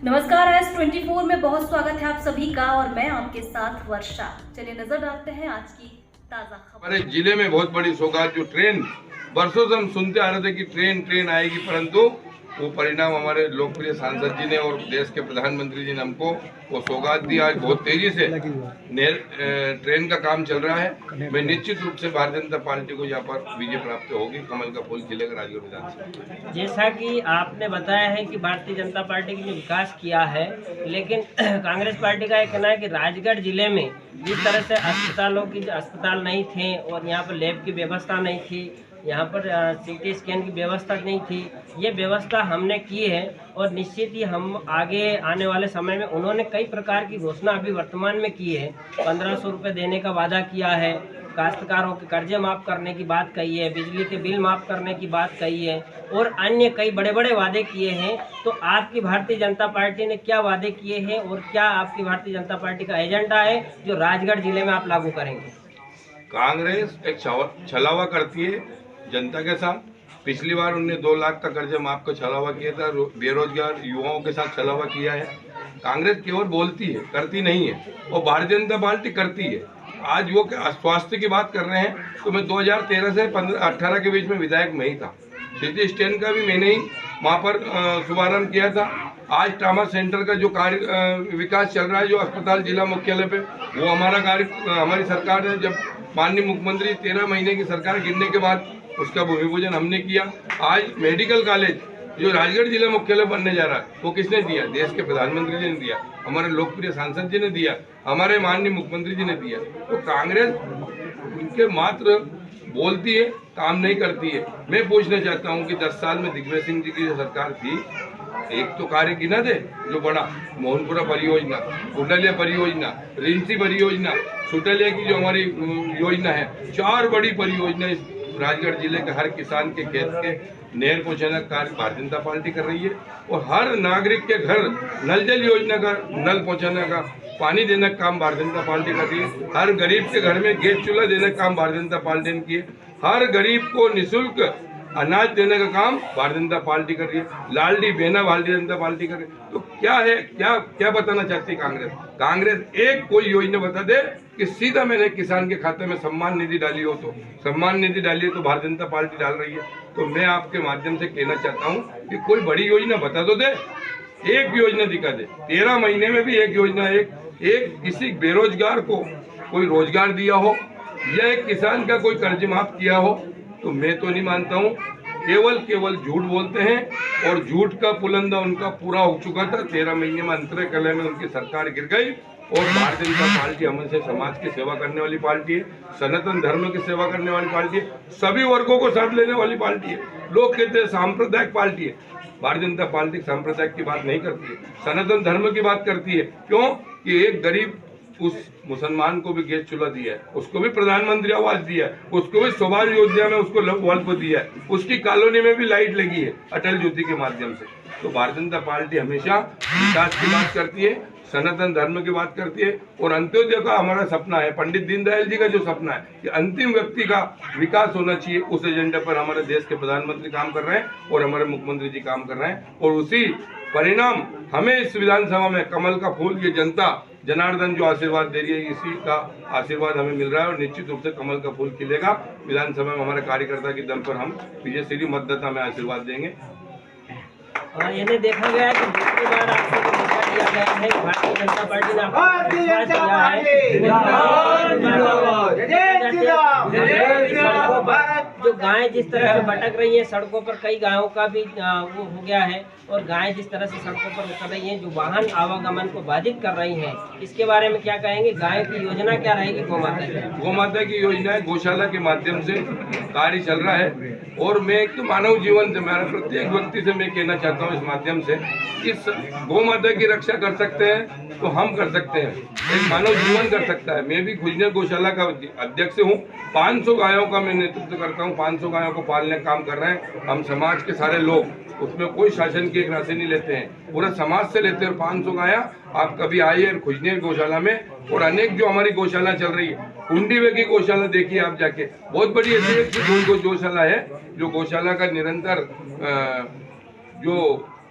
नमस्कार, S24 में बहुत स्वागत है आप सभी का और मैं आपके साथ वर्षा। चलिए नजर डालते हैं आज की ताजा खबर। हमारे जिले में बहुत बड़ी सौगात, जो ट्रेन बरसों से हम सुनते आ रहे थे कि ट्रेन आएगी, परंतु वो परिणाम हमारे लोकप्रिय सांसद जी ने और देश के प्रधानमंत्री जी ने हमको वो सौगात दी। आज बहुत तेजी से ट्रेन का काम चल रहा है। मैं निश्चित रूप से भारतीय जनता पार्टी को यहाँ पर विजय प्राप्त होगी, कमल का फूल खिलेगा राजगढ़ विधानसभा। जैसा कि आपने बताया है कि भारतीय जनता पार्टी ने विकास किया है, लेकिन कांग्रेस पार्टी का एक कहना है कि राजगढ़ जिले में जिस तरह से अस्पताल नहीं थे और यहाँ पर लैब की व्यवस्था नहीं थी, यहाँ पर सीटी स्कैन की व्यवस्था नहीं थी, ये व्यवस्था हमने की है और निश्चित ही हम आगे आने वाले समय में उन्होंने कई प्रकार की घोषणा अभी वर्तमान में की है। 1500 रुपये देने का वादा किया है, काश्तकारों के कर्जे माफ़ करने की बात कही है, बिजली के बिल माफ़ करने की बात कही है और अन्य कई बड़े बड़े वादे किए हैं। तो आपकी भारतीय जनता पार्टी ने क्या वादे किए हैं और क्या आपकी भारतीय जनता पार्टी का एजेंडा है जो राजगढ़ जिले में आप लागू करेंगे? कांग्रेस एक छलावा करती है जनता के साथ। पिछली बार उनने 2 लाख का कर्जा माफ का छलावा किया था, बेरोजगार युवाओं के साथ छलावा किया है। कांग्रेस केवल बोलती है, करती नहीं है, और भारतीय जनता पार्टी करती है। आज वो स्वास्थ्य की बात कर रहे हैं, तो मैं 2013 से 18 के बीच में विधायक में ही था। सिटी स्टैंड का भी मैंने ही वहाँ पर शुभारंभ किया था। आज ट्रामा सेंटर का जो कार्य विकास चल रहा है, जो अस्पताल जिला मुख्यालय पे, वो हमारा कार्य हमारी सरकार ने, जब माननीय मुख्यमंत्री 13 महीने की सरकार गिरने के बाद उसका भूमि पूजन हमने किया। आज मेडिकल कॉलेज जो राजगढ़ जिला मुख्यालय बनने जा रहा है, वो किसने दिया? देश के प्रधानमंत्री जी ने दिया, हमारे लोकप्रिय सांसद जी ने दिया, हमारे माननीय मुख्यमंत्री जी ने दिया। तो कांग्रेस उनके मात्र बोलती है, काम नहीं करती है। मैं पूछना चाहता हूं कि 10 साल में दिग्विजय सिंह जी की जो सरकार थी, एक तो कार्य गिना थे जो बड़ा, मोहनपुरा परियोजना, कुंडलिया परियोजना, रिंसी परियोजना, सुटलिया की जो हमारी योजना है, 4 बड़ी परियोजना राजगढ़ जिले के हर किसान के खेत के नहर पहुंचाने का कार्य भारतीय जनता पार्टी कर रही है, और हर नागरिक के घर नल जल योजना का नल पहुंचाने का, पानी देने का काम भारतीय जनता पार्टी कर रही है। हर गरीब के घर में गैस चूल्हा देने का काम भारतीय जनता पार्टी ने किया। हर गरीब को निःशुल्क अनाज देने का काम भारतीय जनता पार्टी कर रही है। लालडी बहना भारतीय जनता पार्टी कर रही है। तो क्या है, क्या बताना चाहती है कांग्रेस? कांग्रेस एक कोई योजना बता दे कि सीधा मैंने किसान के खाते में सम्मान निधि डाली हो, तो सम्मान निधि डाली है तो भारतीय जनता पार्टी डाल रही है। तो मैं आपके माध्यम से कहना चाहता हूँ कि कोई बड़ी योजना बता तो दे, एक योजना दिखा दे। 13 महीने में भी एक योजना, एक किसी बेरोजगार को कोई रोजगार दिया हो या एक किसान का कोई कर्ज माफ किया हो, तो मैं तो नहीं मानता हूँ। केवल झूठ बोलते हैं और झूठ का पुलंदा उनका पूरा हो चुका था। 13 महीने में अंतरे कले में उनकी सरकार गिर गई, और भारतीय जनता पार्टी हमेशा समाज की सेवा करने वाली पार्टी है, सनातन धर्म की सेवा करने वाली पार्टी है, सभी वर्गों को साथ लेने वाली पार्टी है। लोग कहते हैं सांप्रदायिक पार्टी है, भारतीय जनता पार्टी सांप्रदायिक की बात नहीं करती है, सनातन धर्म की बात करती है। क्यों कि एक गरीब उस मुसलमान को भी गैस चूल्हा दिया है, उसको भी प्रधानमंत्री आवास दिया है, उसको भी सौभाग्य योजना में उसको बल्ब दिया है, उसकी कॉलोनी में भी लाइट लगी है अटल ज्योति के माध्यम से। तो भारतीय जनता पार्टी हमेशा विकास की बात करती है, सनातन धर्म की बात करती है, और अंत्योदय का हमारा सपना है, पंडित दीनदयाल जी का जो सपना है कि अंतिम व्यक्ति का विकास होना चाहिए, उस एजेंडा पर हमारे देश के प्रधानमंत्री काम कर रहे हैं और हमारे मुख्यमंत्री जी काम कर रहे हैं। और उसी परिणाम हमें इस विधानसभा में कमल का फूल, ये जनता जनार्दन जो आशीर्वाद दे रही है, इसी का आशीर्वाद हमें मिल रहा है, और निश्चित रूप से कमल का फूल खिलेगा विधानसभा में। हमारे कार्यकर्ता के दम पर हम विजय श्री मतदाता में आशीर्वाद देंगे। इन्हें देखा गया है कि दूसरी बार आपसे जो मौका दिया गया है, भारतीय जनता पार्टी ने आपको विश्वास दिया है। जो गायें जिस तरह से भटक रही हैं सड़कों पर, कई गायों का भी वो हो गया है, और गायें जिस तरह से सड़कों पर उतर रही हैं, जो वाहन आवागमन को बाधित कर रही हैं, इसके बारे में क्या कहेंगे? गायों की योजना क्या रहेगी गोमाता की? गोमाता की योजना है, गौशाला के माध्यम से कार्य चल रहा है, और मैं एक तो मानव जीवन से, मेरा प्रत्येक व्यक्ति से मैं कहना चाहता हूँ इस माध्यम से कि गौमाता की रक्षा कर सकते हैं तो हम कर सकते हैं, एक मानव जीवन कर सकता है। मैं भी खुजने गौशाला का अध्यक्ष हूँ, 500 गायों का मैं नेतृत्व करता हूँ, 500 गायों को पालने का काम कर रहे हैं हम, समाज के सारे लोग, उसमें कोई शासन की एक राशि नहीं लेते हैं, पूरा समाज से लेते हैं। 500 गाया आप कभी आइए खुजने गौशाला में, और अनेक जो हमारी गौशाला चल रही है, कुंडीवे की गौशाला देखिए आप जाके, बहुत बड़ी ऐसी गौशाला है जो गौशाला का निरंतर जो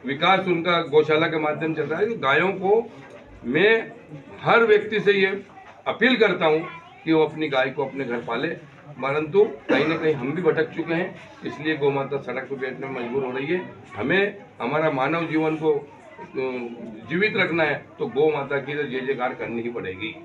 विकास उनका गौशाला के माध्यम चल रहा है। गायों को मैं हर व्यक्ति से ये अपील करता हूँ कि वो अपनी गाय को अपने घर पाले, परंतु कहीं ना कहीं हम भी भटक चुके हैं, इसलिए गौ माता सड़क पर बैठने में मजबूर हो रही है। हमें हमारा मानव जीवन को जीवित रखना है तो गौ माता की तो जय जयकार करनी ही पड़ेगी।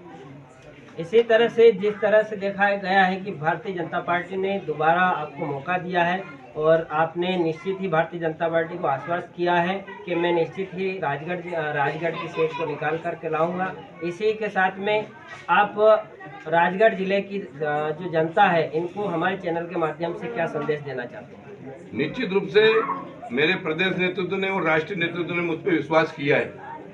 इसी तरह से जिस तरह से देखा गया है कि भारतीय जनता पार्टी ने दोबारा आपको मौका दिया है और आपने निश्चित ही भारतीय जनता पार्टी को आश्वस्त किया है कि मैं निश्चित ही राजगढ़ की सीट को निकाल करके लाऊंगा। इसी के साथ में आप राजगढ़ जिले की जो जनता है इनको हमारे चैनल के माध्यम से क्या संदेश देना चाहते हैं? निश्चित रूप से मेरे प्रदेश नेतृत्व ने और राष्ट्रीय नेतृत्व ने मुझ पर विश्वास किया है,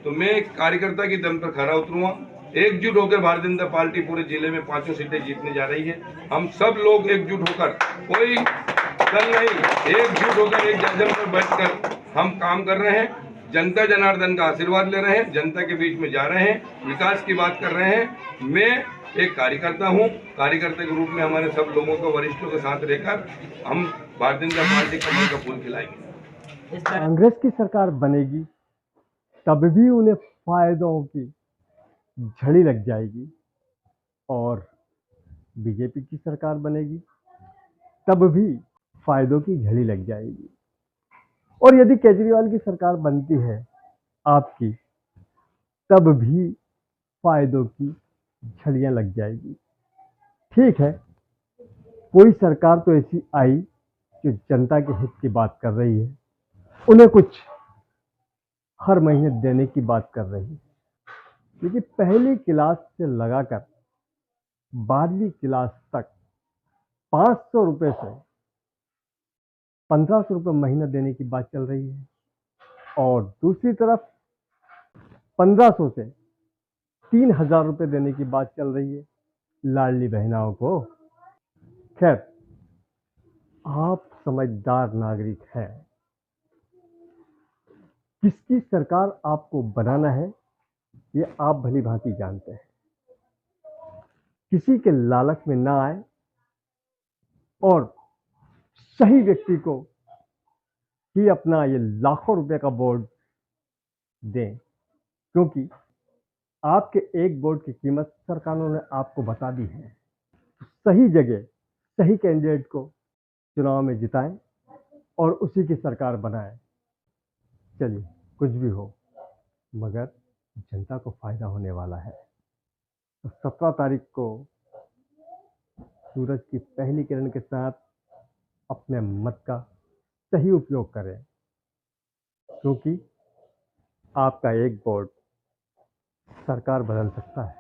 तो मैं एक कार्यकर्ता की दम पर खरा उतरूंगा। एकजुट होकर भारतीय जनता पार्टी पूरे जिले में 5 सीटें जीतने जा रही है। हम सब लोग एकजुट होकर, कोई दल नहीं, एकजुट होकर एक जगह पर बैठकर हम काम कर रहे हैं। जनता जनार्दन का आशीर्वाद ले रहे हैं, जनता के बीच में जा रहे हैं, विकास की बात कर रहे हैं। मैं एक कार्यकर्ता हूं, कार्यकर्ता के रूप में हमारे सब लोगों को वरिष्ठों के साथ रहकर हम भारतीय जनता पार्टी कमल का फूल खिलाएंगे। कांग्रेस की सरकार बनेगी तब भी उन्हें फायदों की झड़ी लग जाएगी, और बीजेपी की सरकार बनेगी तब भी फायदों की झड़ी लग जाएगी। और यदि केजरीवाल की सरकार बनती है आपकी, तब भी फायदों की झड़ियां लग जाएगी। ठीक है, कोई सरकार तो ऐसी आई जो जनता के हित की बात कर रही है, उन्हें कुछ हर महीने देने की बात कर रही है, लेकिन पहली क्लास से लगाकर 12वीं क्लास तक 500 रुपये से 1500 रुपये महीना देने की बात चल रही है, और दूसरी तरफ 1500 से 3000 रुपये देने की बात चल रही है लाडली बहनाओं को। खैर, आप समझदार नागरिक हैं, किसकी सरकार आपको बनाना है ये आप भली भांति जानते हैं। किसी के लालच में ना आए और सही व्यक्ति को ही अपना ये लाखों रुपए का वोट दें, क्योंकि आपके एक वोट की कीमत सरकारों ने आपको बता दी है। सही जगह सही कैंडिडेट को चुनाव में जिताएं और उसी की सरकार बनाएं। चलिए, कुछ भी हो मगर जनता को फायदा होने वाला है। तो 17 तारीख को सूरज की पहली किरण के साथ अपने मत का सही उपयोग करें, क्योंकि आपका एक वोट सरकार बदल सकता है।